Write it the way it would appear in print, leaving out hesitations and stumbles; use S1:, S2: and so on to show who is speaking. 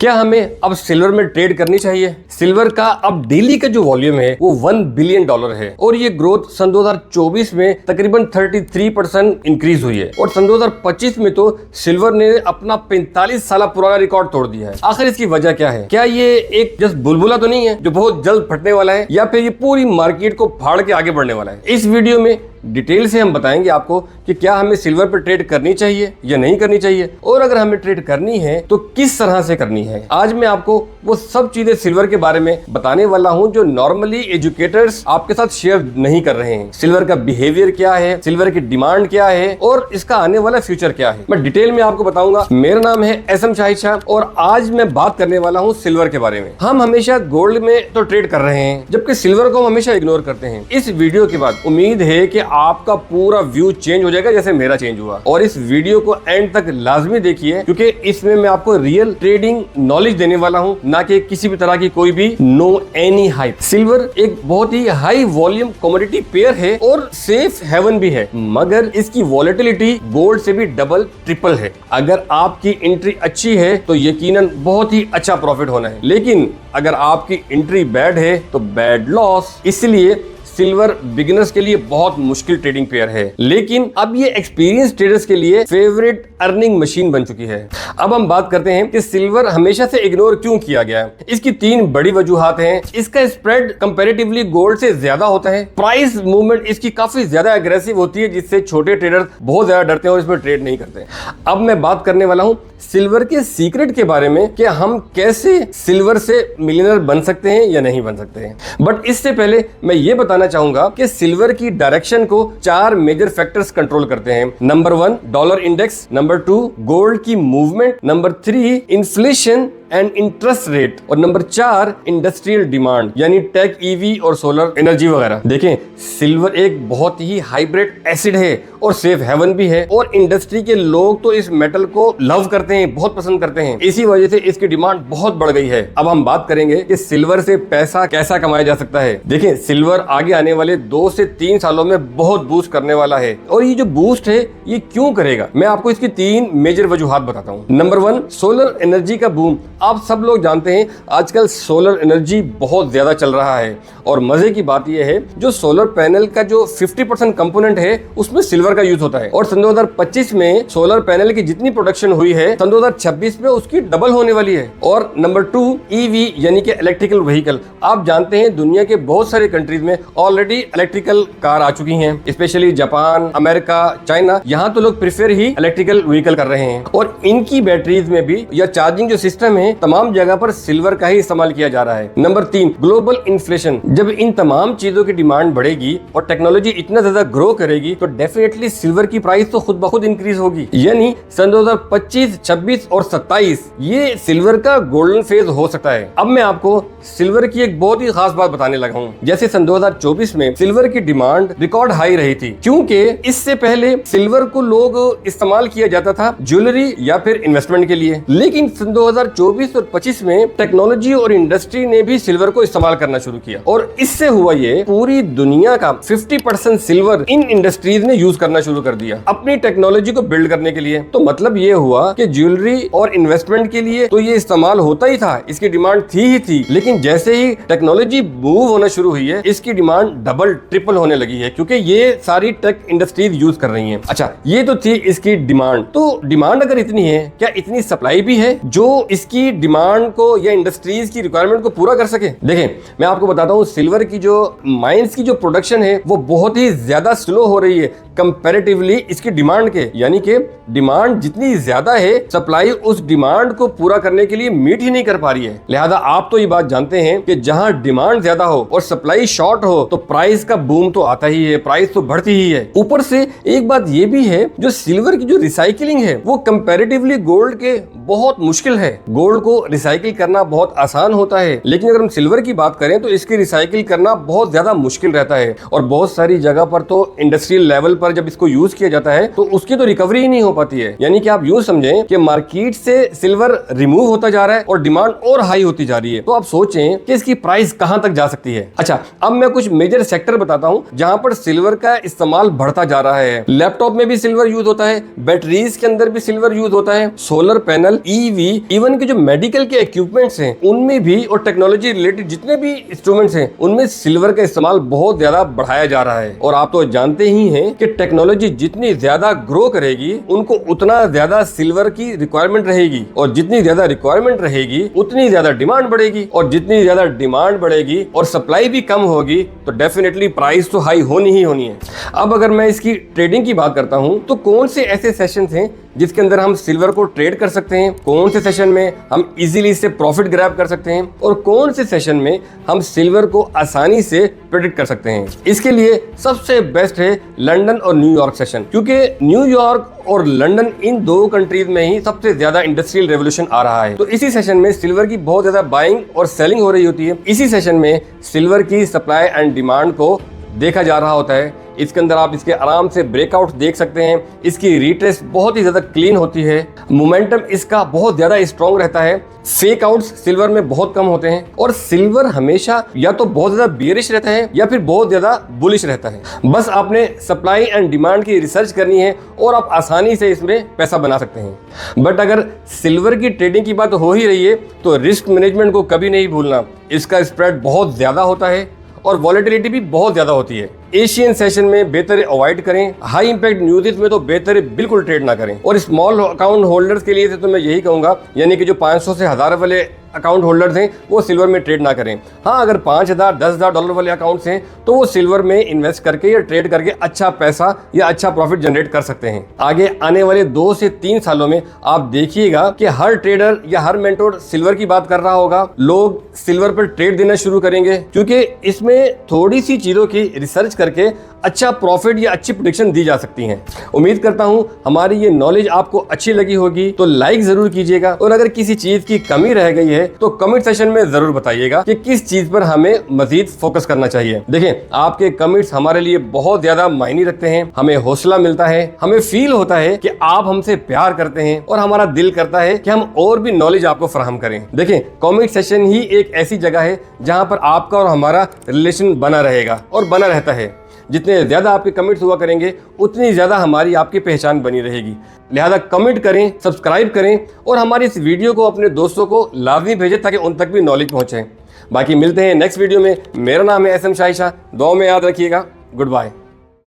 S1: क्या हमें अब सिल्वर में ट्रेड करनी चाहिए? सिल्वर का अब डेली का जो वॉल्यूम है वो $1 बिलियन है और ये ग्रोथ सन 2024 में तकरीबन 33% इंक्रीज हुई है और सन 2025 में तो सिल्वर ने अपना 45 साल पुराना रिकॉर्ड तोड़ दिया है। आखिर इसकी वजह क्या है? क्या ये एक जस्ट बुलबुला तो नहीं है जो बहुत जल्द फटने वाला है, या फिर ये पूरी मार्केट को फाड़ के आगे बढ़ने वाला है? इस वीडियो में डिटेल से हम बताएंगे आपको कि क्या हमें सिल्वर पर ट्रेड करनी चाहिए या नहीं करनी चाहिए, और अगर हमें ट्रेड करनी है तो किस तरह से करनी है। आज मैं आपको वो सब चीजें सिल्वर के बारे में बताने वाला हूं जो नॉर्मली एजुकेटर्स आपके साथ शेयर नहीं कर रहे हैं। सिल्वर का बिहेवियर क्या है, सिल्वर की डिमांड क्या है और इसका आने वाला फ्यूचर क्या है, मैं डिटेल में आपको बताऊंगा। मेरा नाम है एसएम शाहिद शाह और आज मैं बात करने वाला हूँ सिल्वर के बारे में। हम हमेशा गोल्ड में तो ट्रेड कर रहे हैं जबकि सिल्वर को हम हमेशा इग्नोर करते हैं। इस वीडियो के बाद उम्मीद है कि आपका पूरा व्यू चेंज हो जाएगा जैसे मेरा चेंज हुआ, और इस वीडियो को एंड तक लाजमी देखिए क्योंकि इसमें मैं आपको रियल ट्रेडिंग नॉलेज देने वाला हूं, ना कि किसी भी तरह की कोई भी नो एनी हाइप। सिल्वर एक बहुत ही हाई वॉल्यूम कमोडिटी पेयर है और सेफ हेवन भी है, मगर इसकी वॉलेटिलिटी गोल्ड से भी डबल ट्रिपल है। अगर आपकी एंट्री अच्छी है तो यकीनन बहुत ही अच्छा प्रॉफिट होना है, लेकिन अगर आपकी एंट्री बैड है तो बैड लॉस। इसलिए सिल्वर बिगिनर्स के लिए बहुत मुश्किल ट्रेडिंग पेयर है, लेकिन अब ये एक्सपीरियंस ट्रेडर्स के लिए फेवरेट अर्निंग मशीन बन चुकी है। अब हम बात करते हैं कि सिल्वर हमेशा से इग्नोर क्यों किया गया है। इसकी 3 बड़ी वजूहात हैं। इसका स्प्रेड कंपैरेटिवली गोल्ड से ज्यादा होता है, प्राइस मूवमेंट इसकी काफी ज्यादा एग्रेसिव होती है जिससे छोटे ट्रेडर्स बहुत ज्यादा डरते हैं और इसमें ट्रेड नहीं करते। अब मैं बात करने वाला हूं सिल्वर के सीक्रेट के बारे में कि हम कैसे सिल्वर से मिलियनर बन सकते हैं या नहीं बन सकते हैं। बट इससे पहले मैं ये बताना चाहूंगा कि सिल्वर की डायरेक्शन को 4 मेजर फैक्टर्स कंट्रोल करते हैं। Number 1 dollar index, number 2 gold की movement, number 3 inflation and interest rate, और नंबर 4 इंडस्ट्रियल डिमांड यानी टेक, ईवी और सोलर एनर्जी वगैरह। देखें, सिल्वर एक बहुत ही हाइब्रिड एसिड है और सेफ हेवन भी है, और इंडस्ट्री के लोग तो इस मेटल को लव करते हैं, बहुत पसंद करते हैं। इसी वजह से इसकी डिमांड बहुत बढ़ गई है। अब हम बात करेंगे कि सिल्वर से पैसा कैसा कमाया जा सकता है। देखें, सिल्वर आगे आने वाले 2 से 3 सालों में बहुत बूस्ट करने वाला है, और ये जो बूस्ट है ये क्यों करेगा, मैं आपको इसकी 3 मेजर वजूहात बताता हूँ। नंबर 1 सोलर एनर्जी का बूम। आप सब लोग जानते हैं आजकल सोलर एनर्जी बहुत ज्यादा चल रहा है, और मजे की बात यह है जो सोलर पैनल का जो 50% कंपोनेंट है उसमें सिल्वर का यूज होता है, और सन 2025 में सोलर पैनल की जितनी प्रोडक्शन हुई है सन 2026 में उसकी डबल होने वाली है। और नंबर 2 ईवी यानी कि इलेक्ट्रिकल व्हीकल। आप जानते हैं दुनिया के बहुत सारे कंट्रीज में ऑलरेडी इलेक्ट्रिकल कार आ चुकी हैं, स्पेशली जापान, अमेरिका, चाइना। यहाँ तो लोग प्रेफर ही इलेक्ट्रिकल व्हीकल कर रहे हैं, और इनकी बैटरीज में भी या चार्जिंग जो सिस्टम है तमाम जगह पर सिल्वर का ही इस्तेमाल किया जा रहा है। Number 3 global inflation. जब इन तमाम चीजों की डिमांड बढ़ेगी और टेक्नोलॉजी इतना ज्यादा ग्रो करेगी तो डेफिनेटली सिल्वर की प्राइस तो खुद ब खुद इंक्रीज होगी। यानी सन 2025, 26 और 27 ये सिल्वर का गोल्डन फेज हो सकता है। अब मैं आपको सिल्वर की एक बहुत ही खास बात बताने लगा हूँ। जैसे सन 2024 में सिल्वर की डिमांड रिकॉर्ड हाई रही थी, क्योंकि इससे पहले सिल्वर को लोग इस्तेमाल किया जाता था ज्वेलरी या फिर इन्वेस्टमेंट के लिए, लेकिन सन 2024 और 25 में टेक्नोलॉजी और इंडस्ट्री ने भी सिल्वर को इस्तेमाल करना शुरू किया, और इससे हुआ ये पूरी दुनिया का 50% सिल्वर इन इंडस्ट्रीज ने यूज करना शुरू कर दिया अपनी टेक्नोलॉजी को बिल्ड करने के लिए। तो मतलब ये हुआ कि ज्वेलरी और इन्वेस्टमेंट के लिए तो ये इस्तेमाल होता ही था, इसकी डिमांड थी ही थी, लेकिन जैसे ही टेक्नोलॉजी मूव होना शुरू हुई है इसकी डिमांड डबल ट्रिपल होने लगी है, क्योंकि ये सारी टेक इंडस्ट्रीज यूज कर रही हैं। अच्छा, ये तो थी इसकी डिमांड। तो डिमांड अगर इतनी है, क्या इतनी सप्लाई भी है जो इसकी डिमांड को या इंडस्ट्रीज की रिक्वायरमेंट को पूरा कर सके? देखें, मैं आपको बताता हूँ सिल्वर की जो माइंस की जो प्रोडक्शन है वो बहुत ही ज्यादा स्लो हो रही है कंपैरेटिवली इसकी डिमांड के, यानी कि डिमांड जितनी ज्यादा है सप्लाई उस डिमांड को पूरा करने के लिए मीट ही नहीं कर पा रही है। लिहाजा आप तो ये बात जानते हैं कि जहां डिमांड ज्यादा हो और सप्लाई शॉर्ट हो तो प्राइस का बूम तो आता ही है, प्राइस तो बढ़ती ही है। ऊपर से एक बात ये भी है जो सिल्वर की जो रिसाइकलिंग है वो कंपैरेटिवली गोल्ड के बहुत मुश्किल है। गोल्ड को रिसाइकिल करना बहुत आसान होता है, लेकिन अगर हम सिल्वर की बात करें तो इसकी रिसाइकिल करना बहुत ज्यादा मुश्किल रहता है, और बहुत सारी जगह पर तो इंडस्ट्रियल लेवल पर जब इसको यूज किया जाता है तो उसकी तो रिकवरी ही नहीं हो पाती है। यानी कि आप यूं समझें कि मार्केट से सिल्वर रिमूव होता जा रहा है और डिमांड और हाई होती जा रही है। तो आप सोचें कि इसकी प्राइस कहां तक जा सकती है। अच्छा, अब मैं कुछ मेजर सेक्टर बताता हूं जहां पर सिल्वर का इस्तेमाल बढ़ता जा रहा है। लैपटॉप में भी सिल्वर यूज होता है, बैटरीज के अंदर भी सिल्वर यूज होता है, सोलर पैनल, ईवी, इवन के जो मेडिकल के इक्विपमेंट्स हैं उनमें भी और टेक्नोलॉजी रिलेटेड जितने भी इंस्ट्रूमेंट्स हैं उनमें सिल्वर का इस्तेमाल बहुत ज्यादा बढ़ाया जा रहा है। और आप तो जानते ही हैं कि टेक्नोलॉजी जितनी ज्यादा ग्रो करेगी उनको उतना ज्यादा सिल्वर की रिक्वायरमेंट रहेगी, और जितनी ज्यादा रिक्वायरमेंट रहेगी उतनी ज्यादा डिमांड बढ़ेगी, और जितनी ज्यादा डिमांड बढ़ेगी और सप्लाई भी कम होगी तो डेफिनेटली प्राइस तो हाई होनी ही होनी है। अब अगर मैं इसकी ट्रेडिंग की बात करता हूं तो कौन से ऐसे सेशन हैं जिसके अंदर हम सिल्वर को ट्रेड कर सकते हैं, कौन से सेशन में हम इजीली इससे प्रॉफिट ग्रैब कर सकते हैं, और कौन से सेशन में हम सिल्वर को आसानी से प्रेडिक्ट कर सकते हैं। इसके लिए सबसे बेस्ट है लंदन और न्यूयॉर्क सेशन, क्योंकि न्यूयॉर्क और लंदन इन दो कंट्रीज में ही सबसे ज्यादा इंडस्ट्रियल रेवोल्यूशन आ रहा है। तो इसी सेशन में सिल्वर की बहुत ज्यादा बाइंग और सेलिंग हो रही होती है। इसी सेशन में सिल्वर की सप्लाई एंड डिमांड को देखा जा रहा होता है। इसके अंदर आप इसके आराम से ब्रेकआउट देख सकते हैं। इसकी रिट्रेस बहुत ही ज्यादा क्लीन होती है, मोमेंटम इसका बहुत ज्यादा स्ट्रॉन्ग रहता है, फेक आउट्स सिल्वर में बहुत कम होते हैं, और सिल्वर हमेशा या तो बहुत ज्यादा बियरिश रहता है या फिर बहुत ज्यादा बुलिश रहता है। बस आपने सप्लाई एंड डिमांड की रिसर्च करनी है और आप आसानी से इसमें पैसा बना सकते हैं। बट अगर सिल्वर की ट्रेडिंग की बात हो ही रही है तो रिस्क मैनेजमेंट को कभी नहीं भूलना। इसका स्प्रेड बहुत ज्यादा होता है और वॉलेटिलिटी भी बहुत ज्यादा होती है। एशियन सेशन में बेहतर अवॉइड करें, हाई इंपैक्ट न्यूज़ में तो बेहतर बिल्कुल ट्रेड ना करें। और स्मॉल अकाउंट होल्डर्स के लिए तो मैं यही कहूंगा, यानी कि जो 500 से 1000 वाले अकाउंट होल्डर्स हैं वो सिल्वर में ट्रेड ना करें। हाँ, अगर 5000 10,000 डॉलर वाले अकाउंट्स हैं तो वो सिल्वर में इन्वेस्ट करके या ट्रेड करके अच्छा पैसा या अच्छा प्रॉफिट जनरेट कर सकते हैं। आगे आने वाले 2 से 3 सालों में आप देखिएगा कि हर ट्रेडर या हर मेंटोर सिल्वर की बात कर रहा होगा। लोग सिल्वर पर ट्रेड देना शुरू करेंगे क्योंकि इसमें थोड़ी सी चीजों की रिसर्च करके अच्छा प्रॉफिट या अच्छी प्रेडिक्शन दी जा सकती हैं। उम्मीद करता हूं हमारी ये नॉलेज आपको अच्छी लगी होगी, तो लाइक जरूर कीजिएगा, और अगर किसी चीज की कमी रह गई है तो कमेंट सेशन में जरूर बताइएगा कि किस चीज पर हमें मजीद फोकस करना चाहिए। देखें, आपके कमेंट्स हमारे लिए बहुत ज्यादा मायने रखते हैं, हमें हौसला मिलता है, हमें फील होता है कि आप हमसे प्यार करते हैं, और हमारा दिल करता है कि हम और भी नॉलेज आपको फराहम करें। देखें, कमेंट सेशन ही एक ऐसी जगह है जहां पर आपका और हमारा रिलेशन बना रहेगा और बना रहता है। जितने ज्यादा आपके कमेंट्स हुआ करेंगे उतनी ज्यादा हमारी आपकी पहचान बनी रहेगी। लिहाजा कमेंट करें, सब्सक्राइब करें, और हमारी इस वीडियो को अपने दोस्तों को लाजमी भेजें ताकि उन तक भी नॉलेज पहुंचे। बाकी मिलते हैं नेक्स्ट वीडियो में। मेरा नाम है SM शाहिशा, दुआ में याद रखिएगा। Good bye.